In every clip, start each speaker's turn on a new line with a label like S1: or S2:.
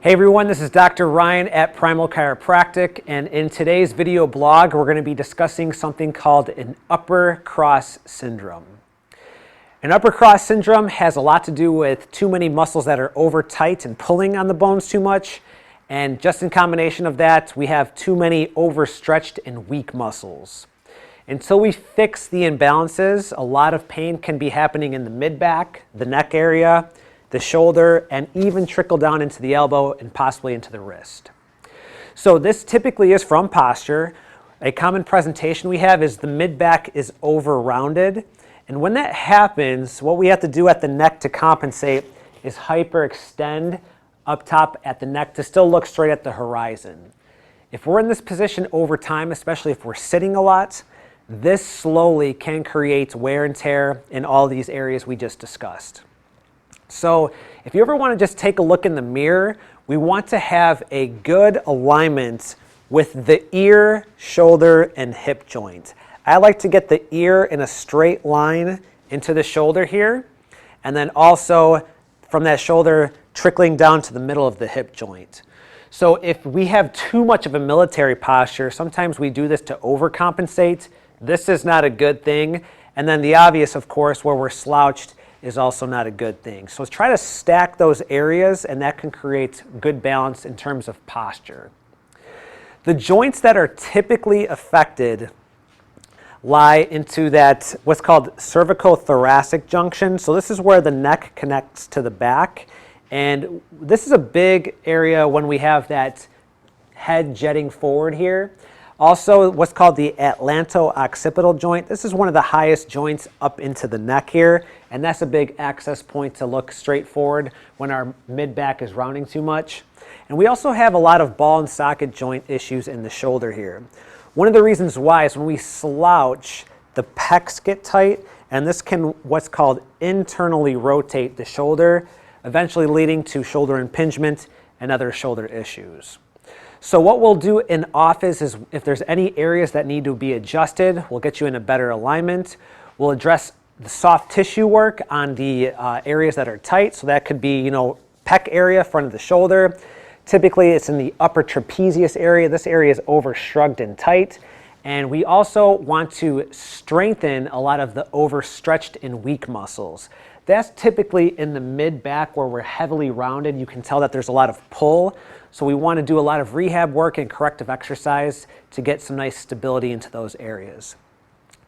S1: Hey everyone, this is Dr. Ryan at Primal Chiropractic, and in today's video blog we're going to be discussing something called an upper cross syndrome. An upper cross syndrome has a lot to do with too many muscles that are over tight and pulling on the bones too much, and just in combination of that we have too many overstretched and weak muscles. Until we fix the imbalances, a lot of pain can be happening in the mid-back, the neck area, the shoulder, and even trickle down into the elbow and possibly into the wrist. So this typically is from posture. A common presentation we have is the mid-back is over-rounded. And when that happens, what we have to do at the neck to compensate is hyperextend up top at the neck to still look straight at the horizon. If we're in this position over time, especially if we're sitting a lot, this slowly can create wear and tear in all these areas we just discussed. So if you ever want to just take a look in the mirror, we want to have a good alignment with the ear, shoulder, and hip joint. I like to get the ear in a straight line into the shoulder here, and then also from that shoulder trickling down to the middle of the hip joint. So if we have too much of a military posture, sometimes we do this to overcompensate. This is not a good thing. And then the obvious, of course, where we're slouched is also not a good thing. So let's try to stack those areas, and that can create good balance in terms of posture. The joints that are typically affected lie into that what's called cervicothoracic junction. So this is where the neck connects to the back, and this is a big area when we have that head jetting forward here. Also, what's called the atlanto-occipital joint. This is one of the highest joints up into the neck here, and that's a big access point to look straight forward when our mid-back is rounding too much. And we also have a lot of ball and socket joint issues in the shoulder here. One of the reasons why is when we slouch, the pecs get tight, and this can what's called internally rotate the shoulder, eventually leading to shoulder impingement and other shoulder issues. So what we'll do in office is if there's any areas that need to be adjusted, we'll get you in a better alignment. We'll address the soft tissue work on the areas that are tight. So that could be, pec area, front of the shoulder. Typically it's in the upper trapezius area. This area is overshrugged and tight. And we also want to strengthen a lot of the overstretched and weak muscles. That's typically in the mid-back where we're heavily rounded. You can tell that there's a lot of pull. So we want to do a lot of rehab work and corrective exercise to get some nice stability into those areas.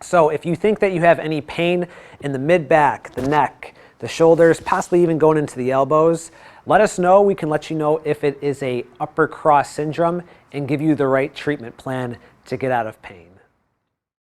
S1: So if you think that you have any pain in the mid-back, the neck, the shoulders, possibly even going into the elbows, let us know. We can let you know if it is a upper cross syndrome and give you the right treatment plan to get out of pain.